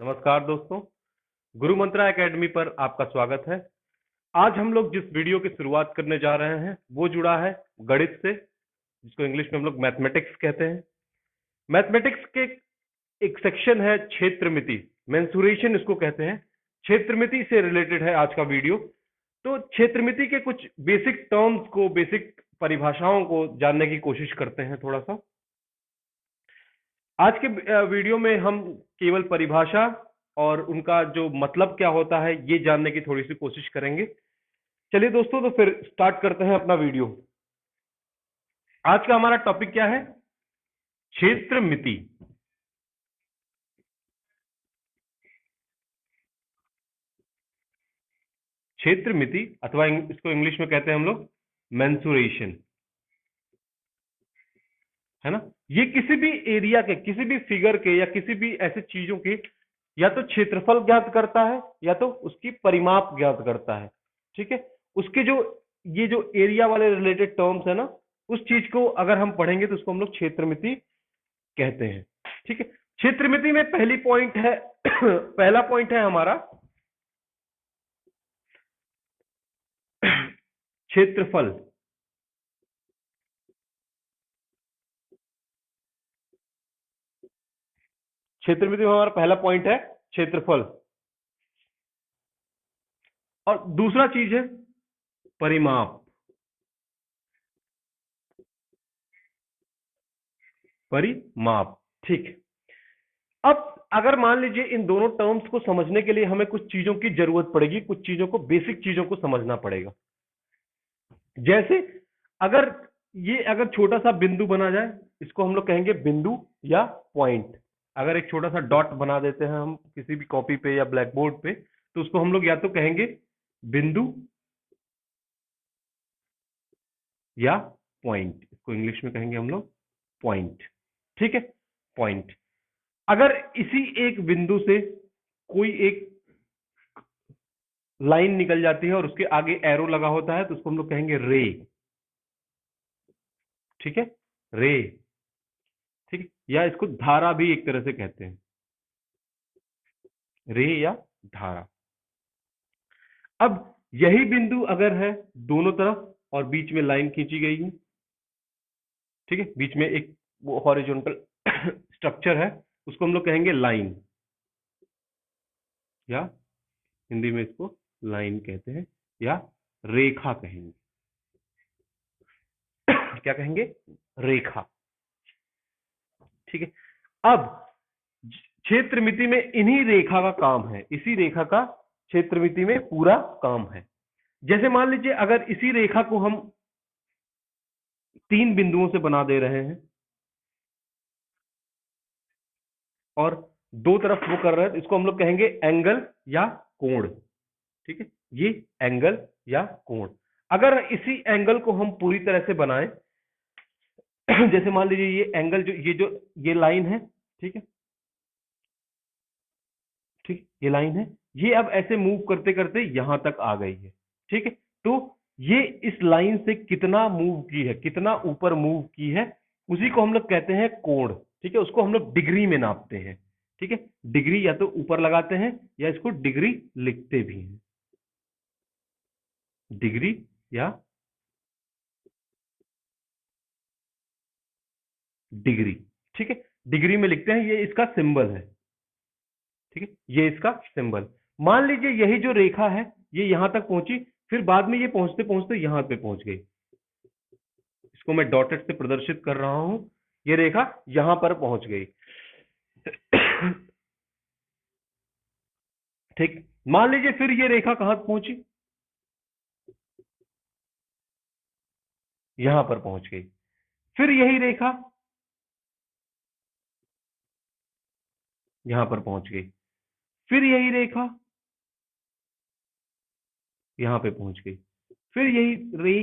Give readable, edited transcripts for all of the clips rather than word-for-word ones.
नमस्कार दोस्तों, गुरु मंत्रा एकेडमी पर आपका स्वागत है। आज हम लोग जिस वीडियो की शुरुआत करने जा रहे हैं वो जुड़ा है गणित से, जिसको इंग्लिश में हम लोग मैथमेटिक्स कहते हैं। मैथमेटिक्स के एक सेक्शन है क्षेत्रमिति, मेंसुरेशन इसको कहते हैं। क्षेत्रमिति से रिलेटेड है आज का वीडियो। तो क्षेत्रमिति के कुछ बेसिक टर्म्स को, बेसिक परिभाषाओं को जानने की कोशिश करते हैं थोड़ा सा। आज के वीडियो में हम केवल परिभाषा और उनका जो मतलब क्या होता है ये जानने की थोड़ी सी कोशिश करेंगे। चलिए दोस्तों, तो फिर स्टार्ट करते हैं अपना वीडियो। आज का हमारा टॉपिक क्या है? क्षेत्रमिति। क्षेत्रमिति अथवा इसको इंग्लिश में कहते हैं हम लोग मेंसुरेशन, है ना। ये किसी भी एरिया के, किसी भी फिगर के या किसी भी ऐसे चीजों के या तो क्षेत्रफल ज्ञात करता है या तो उसकी परिमाप ज्ञात करता है। ठीक है, उसके जो ये जो एरिया वाले रिलेटेड टर्म्स है ना, उस चीज को अगर हम पढ़ेंगे तो उसको हम लोग क्षेत्रमिति कहते हैं। ठीक है, क्षेत्रमिति में पहली पॉइंट है पहला पॉइंट है हमारा क्षेत्रफल। क्षेत्रमिति में हमारा पहला पॉइंट है क्षेत्रफल, और दूसरा चीज है परिमाप। परिमाप, ठीक है। अब अगर मान लीजिए इन दोनों टर्म्स को समझने के लिए हमें कुछ चीजों की जरूरत पड़ेगी, कुछ चीजों को, बेसिक चीजों को समझना पड़ेगा। जैसे अगर छोटा सा बिंदु बना जाए, इसको हम लोग कहेंगे बिंदु या पॉइंट। अगर एक छोटा सा डॉट बना देते हैं हम किसी भी कॉपी पे या ब्लैक बोर्ड पे, तो उसको हम लोग या तो कहेंगे बिंदु या पॉइंट। इसको इंग्लिश में कहेंगे हम लोग पॉइंट। ठीक है, पॉइंट। अगर इसी एक बिंदु से कोई एक लाइन निकल जाती है और उसके आगे एरो लगा होता है तो उसको हम लोग कहेंगे रे। ठीक है, रे। ठीक है, या इसको धारा भी एक तरह से कहते हैं, रे या धारा। अब यही बिंदु अगर है दोनों तरफ और बीच में लाइन खींची गई है, ठीक है, बीच में एक वो हॉरिजॉन्टल स्ट्रक्चर है, उसको हम लोग कहेंगे लाइन, या हिंदी में इसको लाइन कहते हैं या रेखा कहेंगे। क्या कहेंगे? रेखा। ठीक है, अब क्षेत्रमिति में इन्हीं रेखा का काम है, इसी रेखा का क्षेत्रमिति में पूरा काम है। जैसे मान लीजिए अगर इसी रेखा को हम 3 बिंदुओं से बना दे रहे हैं और दो तरफ वो कर रहे हैं, इसको हम लोग कहेंगे एंगल या कोण। ठीक है, ये एंगल या कोण। अगर इसी एंगल को हम पूरी तरह से बनाएं, जैसे मान लीजिए ये एंगल, ये लाइन है, ठीक है, ठीक, ये लाइन है, ये अब ऐसे मूव करते करते यहां तक आ गई है। ठीक है, तो ये इस लाइन से कितना मूव की है, कितना ऊपर मूव की है, उसी को हम लोग कहते हैं कोण। ठीक है, उसको हम लोग डिग्री में नापते हैं। ठीक है, डिग्री या तो ऊपर लगाते हैं या इसको डिग्री लिखते भी हैं, डिग्री या डिग्री। ठीक है, डिग्री में लिखते हैं, ये इसका सिंबल है। ठीक है, ये इसका सिंबल। मान लीजिए यही जो रेखा है ये यहां तक पहुंची, फिर बाद में ये पहुंचते पहुंचते यहां पे पहुंच गई। इसको मैं डॉटेड से प्रदर्शित कर रहा हूं, ये रेखा यहां पर पहुंच गई। ठीक, मान लीजिए फिर ये रेखा कहां पहुंची, यहां पर पहुंच गई। फिर यही रेखा यहां पर पहुंच गई, फिर यही रेखा यहां पे पहुंच गई, फिर यही रे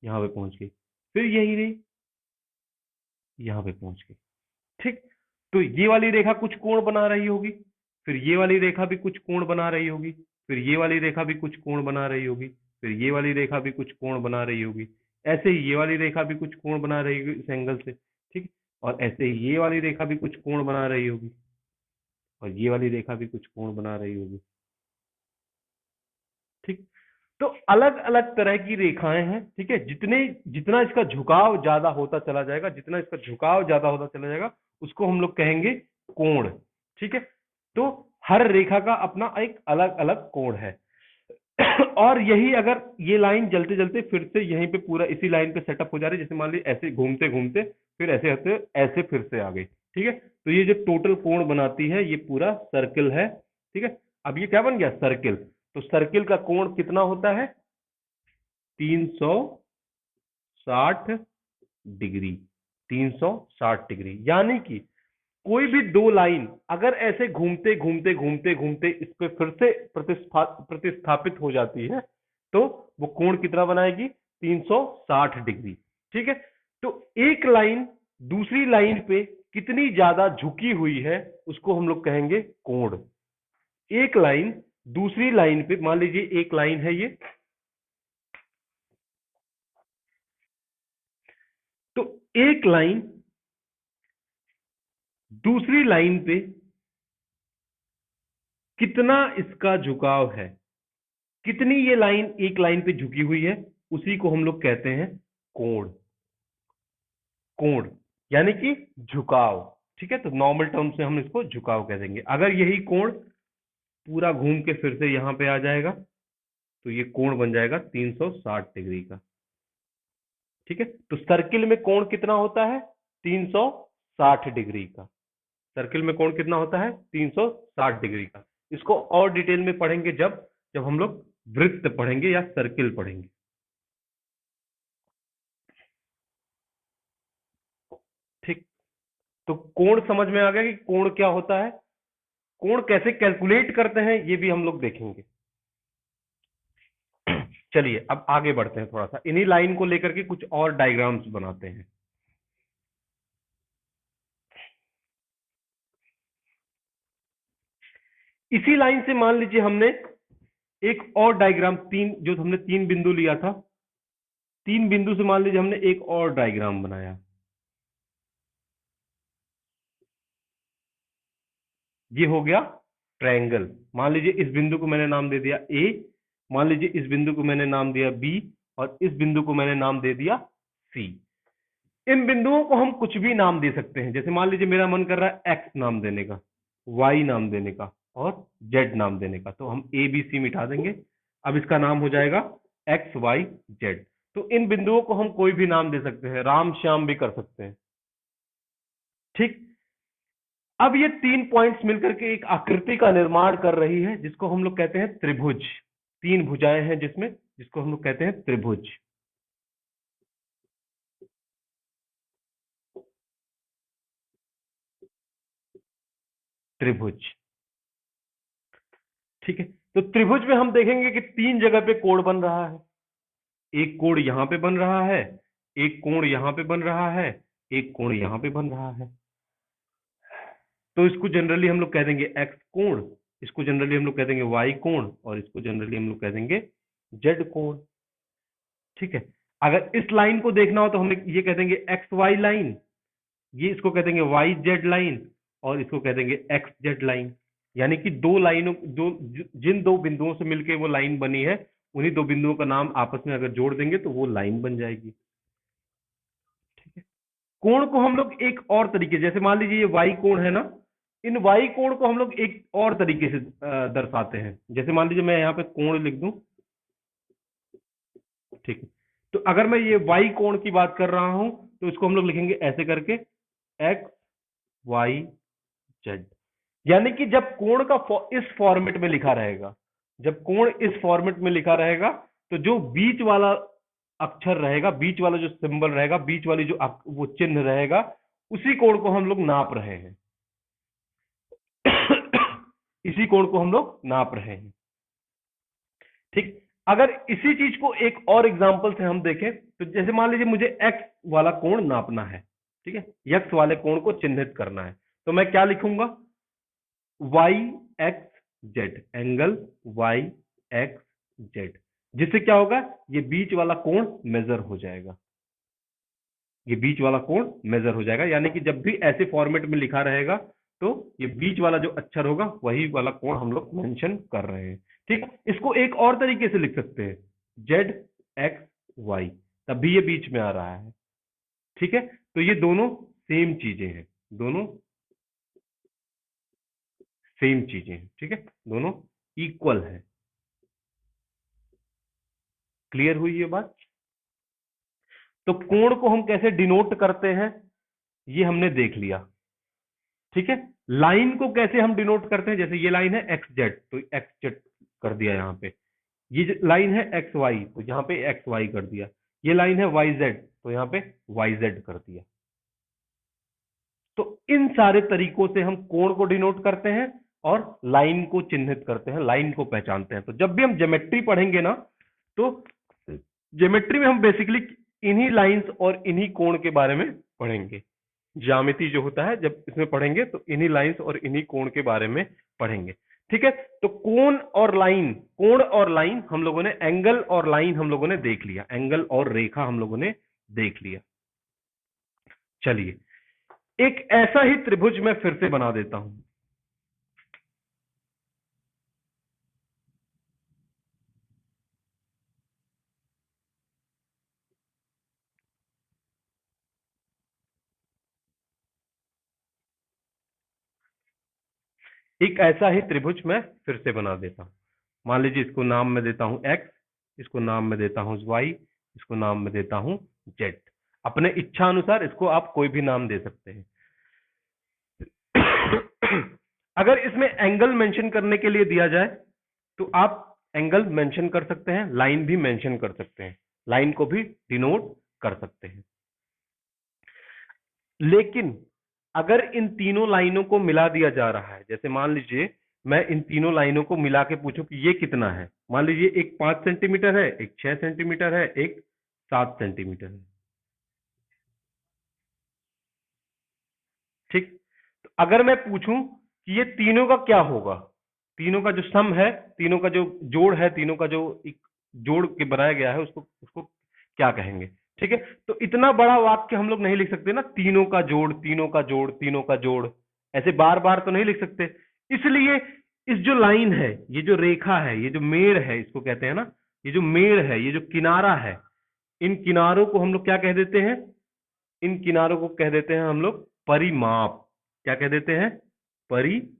यहां पे पहुंच गई, फिर यही रे यहां पे पहुंच गई। ठीक, तो ये वाली रेखा कुछ कोण बना रही होगी, फिर ये वाली रेखा भी कुछ कोण बना रही होगी, फिर ये वाली रेखा भी कुछ कोण बना रही होगी, फिर ये वाली रेखा भी कुछ कोण बना रही होगी, ऐसे ही ये वाली रेखा भी कुछ कोण बना रही होगी इस एंगल से। ठीक, और ऐसे ही ये वाली रेखा भी कुछ कोण बना रही होगी, और ये वाली रेखा भी कुछ कोण बना रही होगी। ठीक, तो अलग अलग तरह की रेखाएं हैं। ठीक है, जितने जितना इसका झुकाव ज्यादा होता चला जाएगा, जितना इसका झुकाव ज्यादा होता चला जाएगा, उसको हम लोग कहेंगे कोण। ठीक है, तो हर रेखा का अपना एक अलग अलग कोण है। और यही अगर ये लाइन जलते जलते फिर से यहीं पे पूरा इसी लाइन पे सेटअप हो जा रही है, जैसे मान लीजिए ऐसे घूमते घूमते फिर ऐसे होते ऐसे फिर से आ गई। ठीक है, तो ये जो टोटल कोण बनाती है ये पूरा सर्कल है। ठीक है, अब ये क्या बन गया, सर्कल। तो सर्कल का कोण कितना होता है, 360 डिग्री। 360 डिग्री, यानी कि कोई भी दो लाइन अगर ऐसे घूमते घूमते घूमते घूमते इस पे फिर से प्रतिस्थापित हो जाती है तो वो कोण कितना बनाएगी, 360 डिग्री। ठीक है, तो एक लाइन दूसरी लाइन पे कितनी ज्यादा झुकी हुई है उसको हम लोग कहेंगे कोण। एक लाइन दूसरी लाइन पे, मान लीजिए एक लाइन है ये, तो एक लाइन दूसरी लाइन पे कितना इसका झुकाव है, कितनी ये लाइन एक लाइन पे झुकी हुई है, उसी को हम लोग कहते हैं कोण। कोण यानी कि झुकाव। ठीक है, तो नॉर्मल टर्म से हम इसको झुकाव कह देंगे। अगर यही कोण पूरा घूम के फिर से यहां पे आ जाएगा तो ये कोण बन जाएगा 360 डिग्री का। ठीक है, तो सर्किल में कोण कितना होता है, 360 डिग्री का। सर्किल में कोण कितना होता है, 360 डिग्री का। इसको और डिटेल में पढ़ेंगे जब जब हम लोग वृत्त पढ़ेंगे या सर्किल पढ़ेंगे। ठीक, तो कोण समझ में आ गया कि कोण क्या होता है, कोण कैसे कैलकुलेट करते हैं ये भी हम लोग देखेंगे। चलिए अब आगे बढ़ते हैं, थोड़ा सा इन्हीं लाइन को लेकर के कुछ और डायग्राम्स बनाते हैं। इसी लाइन से मान लीजिए हमने एक और डायग्राम, तीन जो हमने तीन बिंदु लिया था, तीन बिंदु से मान लीजिए हमने एक और डायग्राम बनाया। ये हो गया ट्रायंगल। मान लीजिए इस बिंदु को मैंने नाम दे दिया ए, मान लीजिए इस बिंदु को मैंने नाम दिया बी, और इस बिंदु को मैंने नाम दे दिया सी। इन बिंदुओं को हम कुछ भी नाम दे सकते हैं, जैसे मान लीजिए मेरा मन कर रहा है एक्स नाम देने का, वाई नाम देने का और जेड नाम देने का, तो हम ए बी सी मिटा देंगे। अब इसका नाम हो जाएगा एक्स वाई जेड। तो इन बिंदुओं को हम कोई भी नाम दे सकते हैं, राम श्याम भी कर सकते हैं। ठीक, अब ये तीन पॉइंट्स मिलकर के एक आकृति का निर्माण कर रही है जिसको हम लोग कहते हैं त्रिभुज। तीन भुजाएं हैं जिसमें, जिसको हम लोग कहते हैं त्रिभुज। त्रिभुज। ठीक है, तो त्रिभुज में हम देखेंगे कि तीन जगह पे कोण बन रहा है। एक कोण यहां पे बन रहा है, एक कोण यहां पे बन रहा है, एक कोण यहां पे बन रहा है। तो इसको जनरली हम लोग कह देंगे एक्स कोण, इसको जनरली हम लोग कह देंगे वाई कोण, और इसको जनरली हम लोग कह देंगे जेड कोण। ठीक है, अगर इस लाइन को देखना हो तो हम ये कह देंगे एक्स वाई लाइन, ये इसको कह देंगे वाई जेड लाइन, और इसको कह देंगे एक्स जेड लाइन। यानी कि दो लाइनों, दो जिन दो बिंदुओं से मिलकर वो लाइन बनी है, उन्हीं दो बिंदुओं का नाम आपस में अगर जोड़ देंगे तो वो लाइन बन जाएगी। ठीक है, कोण को हम लोग एक और तरीके, जैसे मान लीजिए ये वाई कोण है ना, इन वाई कोण को हम लोग एक और तरीके से दर्शाते हैं। जैसे मान लीजिए मैं यहाँ पे कोण लिख दूं, ठीक है, तो अगर मैं ये वाई कोण की बात कर रहा हूं तो इसको हम लोग लिखेंगे ऐसे करके, एक्स वाई जेड। यानी कि जब कोण का इस फॉर्मेट में लिखा रहेगा, जब कोण इस फॉर्मेट में लिखा रहेगा, तो जो बीच वाला अक्षर रहेगा, बीच वाला जो सिंबल रहेगा, बीच वाली जो वो चिन्ह रहेगा, उसी कोण को हम लोग नाप रहे हैं। इसी कोण को हम लोग नाप रहे हैं। ठीक, अगर इसी चीज को एक और एग्जांपल से हम देखें, तो जैसे मान लीजिए मुझे एक्स वाला कोण नापना है। ठीक है, एक्स वाले कोण को चिन्हित करना है, तो मैं क्या लिखूंगा, Y X Z, angle Y X Z. जिससे क्या होगा, ये बीच वाला कोण मेजर हो जाएगा, ये बीच वाला कोण मेजर हो जाएगा। यानी कि जब भी ऐसे फॉर्मेट में लिखा रहेगा तो ये बीच वाला जो अक्षर होगा वही वाला कोण हम लोग मेंशन कर रहे हैं। ठीक है, इसको एक और तरीके से लिख सकते हैं, जेड एक्स वाई, तब भी ये बीच में आ रहा है। ठीक है, तो ये दोनों सेम चीजें हैं, दोनों सेम चीजें हैं। ठीक है, दोनों इक्वल है। क्लियर हुई ये बात? तो कोण को हम कैसे डिनोट करते हैं ये हमने देख लिया। ठीक है, लाइन को कैसे हम डिनोट करते हैं, जैसे ये लाइन है एक्स जेड, तो एक्स जेड कर दिया यहां पे। ये लाइन है एक्स वाई, तो यहां पे एक्स वाई कर दिया। ये लाइन है वाई जेड, तो यहां पे वाई जेड कर दिया। तो इन सारे तरीकों से हम कोण को डिनोट करते हैं और लाइन को चिन्हित करते हैं, लाइन को पहचानते हैं। तो जब भी हम ज्योमेट्री पढ़ेंगे ना, तो ज्योमेट्री में हम बेसिकली इन्हीं लाइंस और इन्हीं कोण के बारे में पढ़ेंगे। ज्यामिति जो होता है जब इसमें पढ़ेंगे तो इन्हीं लाइंस और इन्हीं कोण के बारे में पढ़ेंगे। ठीक है, तो कोण और लाइन हम लोगों ने, एंगल और लाइन हम लोगों ने देख लिया, एंगल और रेखा हम लोगों ने देख लिया। चलिए, एक ऐसा ही त्रिभुज मैं फिर से बना देता हूं। एक ऐसा ही त्रिभुज मैं फिर से बना देता हूं। मान लीजिए इसको नाम में देता हूं एक्स, इसको नाम में देता हूं वाई, इसको नाम में देता हूं जेड। अपने इच्छा अनुसार इसको आप कोई भी नाम दे सकते हैं। अगर इसमें एंगल मेंशन करने के लिए दिया जाए तो आप एंगल मेंशन कर सकते हैं, लाइन भी मेंशन कर सकते हैं, लाइन को भी डिनोट कर सकते हैं। लेकिन अगर इन तीनों लाइनों को मिला दिया जा रहा है, जैसे मान लीजिए मैं इन तीनों लाइनों को मिला के पूछूं कि ये कितना है, मान लीजिए एक 5 सेंटीमीटर है, एक 6 सेंटीमीटर है, एक 7 सेंटीमीटर है। ठीक, तो अगर मैं पूछूं कि ये तीनों का क्या होगा, तीनों का जो सम है, तीनों का जो जोड़ है, तीनों का जो एक जोड़ के बनाया गया है, उसको उसको क्या कहेंगे? ठीक है, तो इतना बड़ा वाक्य हम लोग नहीं लिख सकते ना, तीनों का जोड़, तीनों का जोड़, तीनों का जोड़, ऐसे बार बार तो नहीं लिख सकते। इसलिए इस जो लाइन है, ये जो रेखा है, ये जो मेड़ है, इसको कहते हैं ना, ये जो मेड़ है, ये जो किनारा है, इन किनारों को हम लोग क्या कह देते हैं? इन किनारों को कह देते हैं हम लोग परिमाप। क्या कह देते हैं? परिमाप।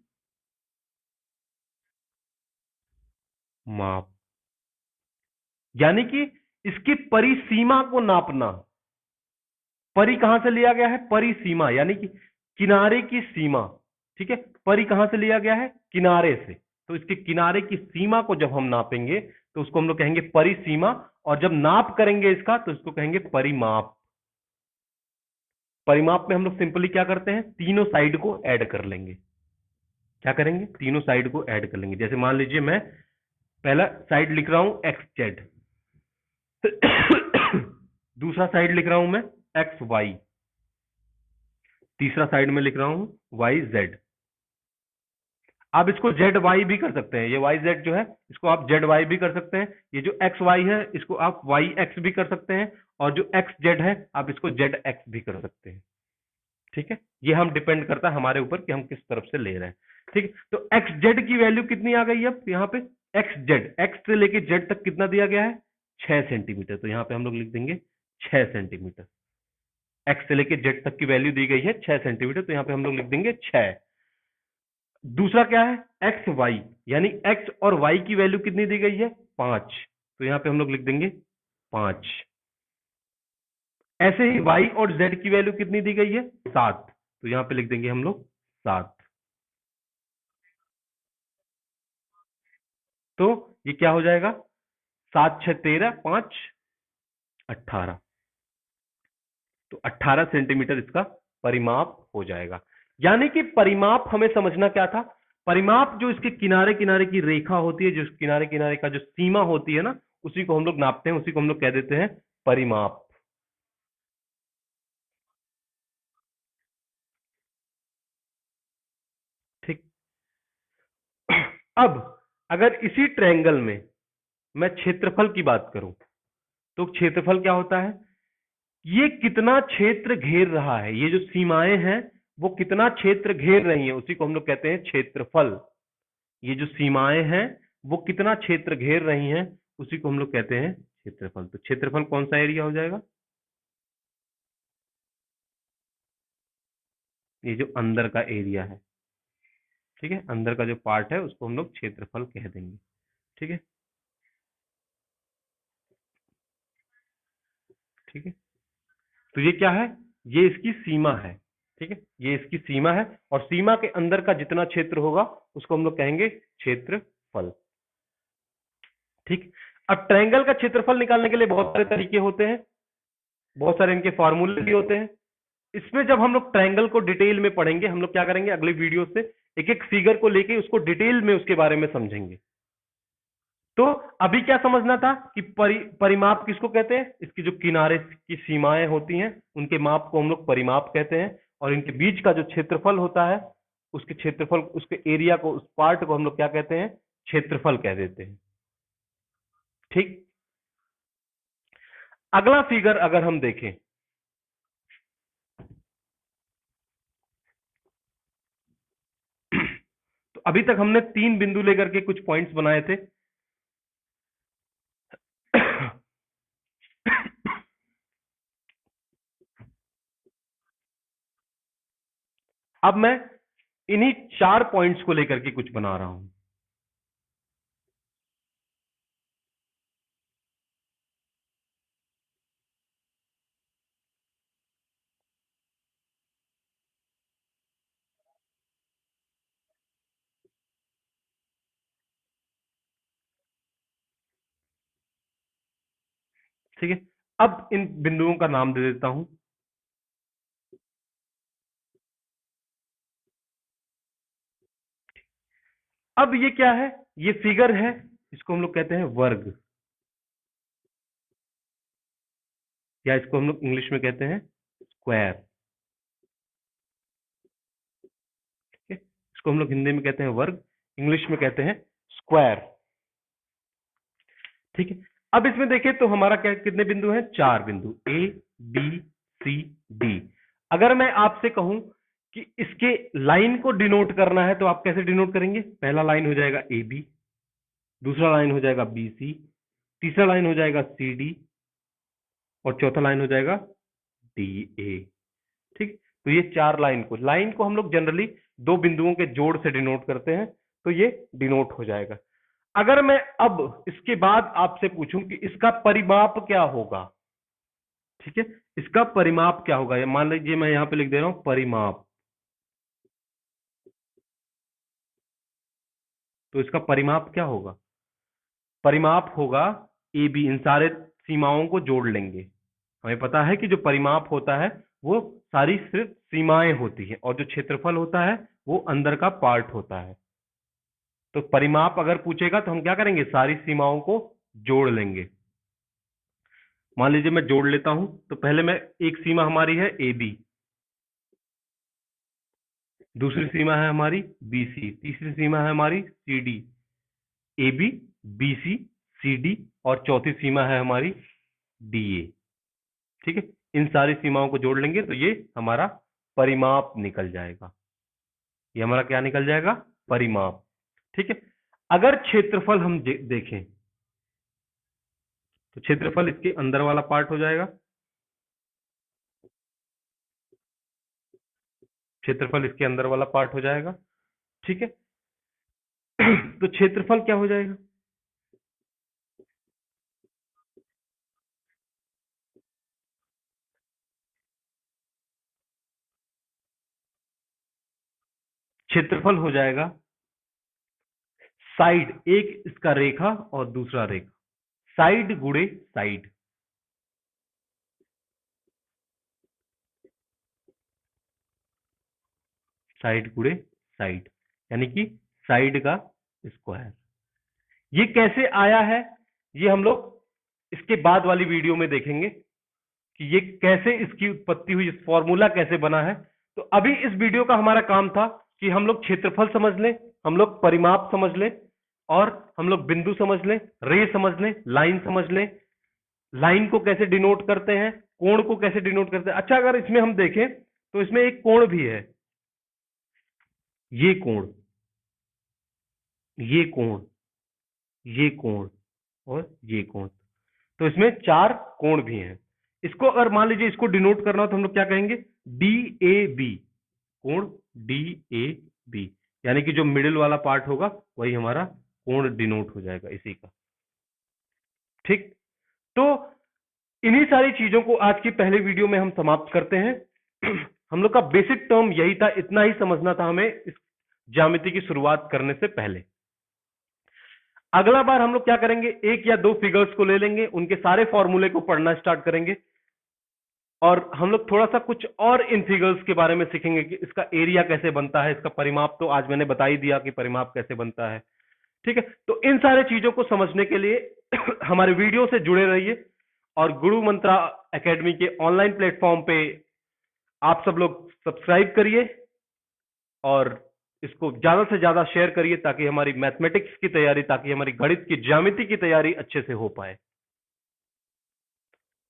यानी कि इसकी परिसीमा को नापना। परि कहां से लिया गया है? परिसीमा, यानी कि किनारे की सीमा। ठीक है, परि कहां से लिया गया है? किनारे से। तो इसके किनारे की सीमा को जब हम नापेंगे तो उसको हम लोग कहेंगे परिसीमा, और जब नाप करेंगे इसका तो इसको कहेंगे परिमाप। परिमाप में हम लोग सिंपली क्या करते हैं? तीनों साइड को ऐड कर लेंगे। क्या करेंगे? तीनों साइड को ऐड कर लेंगे। जैसे मान लीजिए मैं पहला साइड लिख रहा हूं एक्स जेड, दूसरा साइड लिख रहा हूं मैं एक्स वाई, तीसरा साइड में लिख रहा हूं वाई जेड। आप इसको जेड वाई भी कर सकते हैं, ये वाई जेड जो है इसको आप जेड वाई भी कर सकते हैं, ये जो एक्स वाई है इसको आप वाई एक्स भी कर सकते हैं, और जो एक्स जेड है आप इसको जेड एक्स भी कर सकते हैं। ठीक है, ये हम डिपेंड करता है हमारे ऊपर कि हम किस तरफ से ले रहे हैं। ठीक है, तो एक्स जेड की वैल्यू कितनी आ गई? अब यहाँ पे एक्स जेड, एक्स से लेके जेड तक कितना दिया गया है? 6 सेंटीमीटर। तो यहाँ पे हम लोग लिख देंगे 6 सेंटीमीटर। एक्स से लेके जेड तक की वैल्यू दी गई है 6 सेंटीमीटर, तो यहाँ पे हम लोग लिख देंगे 6। दूसरा क्या है? एक्स वाई, यानी एक्स और वाई की वैल्यू कितनी दी गई है? 5। तो यहाँ पे हम लोग लिख देंगे 5। ऐसे ही वाई और जेड की वैल्यू कितनी दी गई है? 7। तो यहाँ पे लिख देंगे हम लोग 7। तो ये क्या हो जाएगा? 7 6 13, 5 18। तो 18 सेंटीमीटर इसका परिमाप हो जाएगा। यानी कि परिमाप हमें समझना क्या था? परिमाप जो इसके किनारे किनारे की रेखा होती है, जो किनारे किनारे का जो सीमा होती है ना, उसी को हम लोग नापते हैं, उसी को हम लोग कह देते हैं परिमाप। ठीक, अब अगर इसी ट्रायंगल में मैं क्षेत्रफल की बात करूं, तो क्षेत्रफल क्या होता है? ये कितना क्षेत्र घेर रहा है, ये जो सीमाएं हैं वो कितना क्षेत्र घेर रही है उसी को हम लोग कहते हैं क्षेत्रफल। ये जो सीमाएं हैं वो कितना क्षेत्र घेर रही हैं उसी को हम लोग कहते हैं क्षेत्रफल। तो क्षेत्रफल कौन सा एरिया हो जाएगा? ये जो अंदर का एरिया है, ठीक है, अंदर का जो पार्ट है उसको हम लोग क्षेत्रफल कह देंगे। ठीक है, ठीक है। तो ये क्या है? ये इसकी सीमा है। ठीक है, ये इसकी सीमा है और सीमा के अंदर का जितना क्षेत्र होगा उसको हम लोग कहेंगे क्षेत्रफल। ठीक। अब ट्रायंगल का क्षेत्रफल निकालने के लिए बहुत सारे तरीके होते हैं, बहुत सारे इनके फॉर्मूले भी होते हैं। इसमें जब हम लोग ट्रायंगल को डिटेल में पढ़ेंगे, हम लोग क्या करेंगे अगले वीडियो से एक एक फिगर को लेके उसको डिटेल में उसके बारे में समझेंगे। तो अभी क्या समझना था कि परिमाप किसको कहते हैं? इसकी जो किनारे की सीमाएं होती हैं उनके माप को हम लोग परिमाप कहते हैं, और इनके बीच का जो क्षेत्रफल होता है उसके क्षेत्रफल, उसके एरिया को, उस पार्ट को हम लोग क्या कहते हैं? क्षेत्रफल कह देते हैं। ठीक। अगला फिगर अगर हम देखें, तो अभी तक हमने 3 बिंदु लेकर के कुछ पॉइंट्स बनाए थे। अब मैं इन्हीं 4 पॉइंट्स को लेकर के कुछ बना रहा हूं। ठीक है, अब इन बिंदुओं का नाम दे देता हूं। अब ये क्या है? ये फिगर है, इसको हम लोग कहते हैं वर्ग, या इसको हम लोग इंग्लिश में कहते हैं स्क्वायर। ठीक है, इसको हम लोग हिंदी में कहते हैं वर्ग, इंग्लिश में कहते हैं स्क्वायर। ठीक है, अब इसमें देखें तो हमारा क्या, कितने बिंदु हैं? 4 बिंदु, ए बी सी डी। अगर मैं आपसे कहूं कि इसके लाइन को डिनोट करना है तो आप कैसे डिनोट करेंगे? पहला लाइन हो जाएगा ए बी, दूसरा लाइन हो जाएगा बी सी, तीसरा लाइन हो जाएगा सी डी, और चौथा लाइन हो जाएगा डी ए। ठीक, तो ये 4 लाइन को हम लोग जनरली 2 बिंदुओं के जोड़ से डिनोट करते हैं, तो ये डिनोट हो जाएगा। अगर मैं अब इसके बाद आपसे पूछूं कि इसका परिमाप क्या होगा, ठीक है, इसका परिमाप क्या होगा, ये मान लीजिए मैं यहां पे लिख दे रहा हूं परिमाप, तो इसका परिमाप क्या होगा? परिमाप होगा ए बी, इन सारे सीमाओं को जोड़ लेंगे। हमें पता है कि जो परिमाप होता है वो सारी सिर्फ सीमाएं होती हैं, और जो क्षेत्रफल होता है वो अंदर का पार्ट होता है। तो परिमाप अगर पूछेगा तो हम क्या करेंगे? सारी सीमाओं को जोड़ लेंगे। मान लीजिए मैं जोड़ लेता हूं, तो पहले मैं, एक सीमा हमारी है ए बी, दूसरी सीमा है हमारी बी सी, तीसरी सीमा है हमारी C D, A B B C C D, और चौथी सीमा है हमारी डी ए। ठीक है, इन सारी सीमाओं को जोड़ लेंगे तो ये हमारा परिमाप निकल जाएगा। ये हमारा क्या निकल जाएगा? परिमाप। ठीक है, अगर क्षेत्रफल हम देखें तो क्षेत्रफल इसके अंदर वाला पार्ट हो जाएगा। क्षेत्रफल इसके अंदर वाला पार्ट हो जाएगा। ठीक है, तो क्षेत्रफल क्या हो जाएगा? क्षेत्रफल हो जाएगा साइड, एक इसका रेखा और दूसरा रेखा, साइड गुणे साइड। साइड गुणे साइड, यानी कि साइड का स्क्वायर। ये कैसे आया है ये हम लोग इसके बाद वाली वीडियो में देखेंगे कि ये कैसे, इसकी उत्पत्ति हुई, इस फॉर्मूला कैसे बना है। तो अभी इस वीडियो का हमारा काम था कि हम लोग क्षेत्रफल समझ लें, हम लोग परिमाप समझ लें, और हम लोग बिंदु समझ लें, रे समझ लें, लाइन समझ लें, लाइन को कैसे डिनोट करते हैं, कोण को कैसे डिनोट करते हैं। अच्छा, अगर इसमें हम देखें तो इसमें एक कोण भी है, ये कोण, ये कोण, ये कोण और ये कोण। तो इसमें 4 कोण भी हैं। इसको अगर मान लीजिए इसको डिनोट करना हो तो हम लोग क्या कहेंगे, डी ए बी, कोण डी ए बी, यानी कि जो मिडिल वाला पार्ट होगा वही हमारा कोण डिनोट हो जाएगा इसी का। ठीक, तो इन्हीं सारी चीजों को आज की पहले वीडियो में हम समाप्त करते हैं। हम लोग का बेसिक टर्म यही था, इतना ही समझना था हमें इस ज्यामिति की शुरुआत करने से पहले। अगला बार हम लोग क्या करेंगे, 1 या 2 फिगर्स को ले लेंगे, उनके सारे फॉर्मूले को पढ़ना स्टार्ट करेंगे और हम लोग थोड़ा सा कुछ और इन फिगर्स के बारे में सीखेंगे कि इसका एरिया कैसे बनता है, इसका परिमाप तो आज मैंने बता ही दिया कि परिमाप कैसे बनता है। ठीक है, तो इन सारे चीजों को समझने के लिए हमारे वीडियो से जुड़े रहिए और गुरु मंत्रा एकेडमी के ऑनलाइन प्लेटफॉर्म पे आप सब लोग सब्सक्राइब करिए और इसको ज्यादा से ज्यादा शेयर करिए ताकि हमारी मैथमेटिक्स की तैयारी, ताकि हमारी गणित की ज्यामिति की तैयारी अच्छे से हो पाए।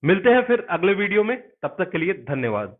मिलते हैं फिर अगले वीडियो में, तब तक के लिए धन्यवाद।